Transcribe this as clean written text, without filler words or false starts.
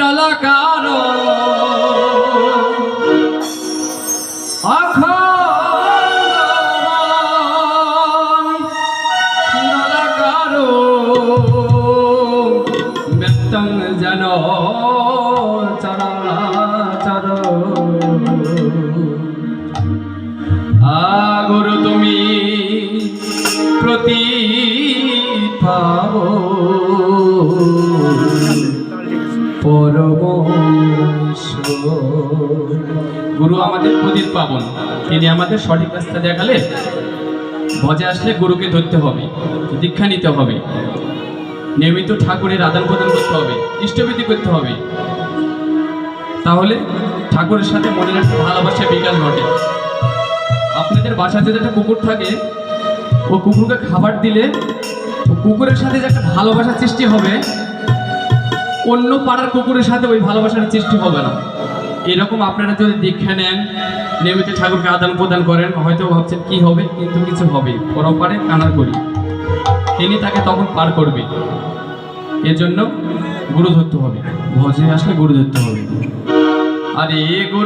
নিরালাকার নিরালাকার ব্যক্তং যেন চরাচর। গুরু তুমি প্রতি পাবো গুরু আমাদের প্রদীপ পাবন, তিনি আমাদের সঠিক রাস্তা দেখালে। ভজে আসলে গুরুকে ধরতে হবে, দীক্ষা নিতে হবে, নিয়মিত ঠাকুরের আদান প্রদান করতে হবে, ইষ্টবিধি করতে হবে, তাহলে ঠাকুরের সাথে মনের একটা ভালোবাসা বিকাশ ঘটে। আপনাদের বাসাতে যদি একটা কুকুর থাকে, ও কুকুরকে খাবার দিলে কুকুরের সাথে যে একটা ভালোবাসার সৃষ্টি হবে, অন্য পাড়ার কুকুরের সাথে ওই ভালোবাসার সৃষ্টি হবে না। এরকম আপনারা যদি দীক্ষা নেন, নিয়মিত ঠাকুরকে আদান প্রদান করেন, হয়তো ভাবছেন কি হবে, কিন্তু কিছু হবে। পরপারে কানার করি, তিনি তাকে তখন পার করবে। এজন্য গুরু ধরতে হবে, ভজে আসলে গুরু ধরতে হবে। আর এ গুরু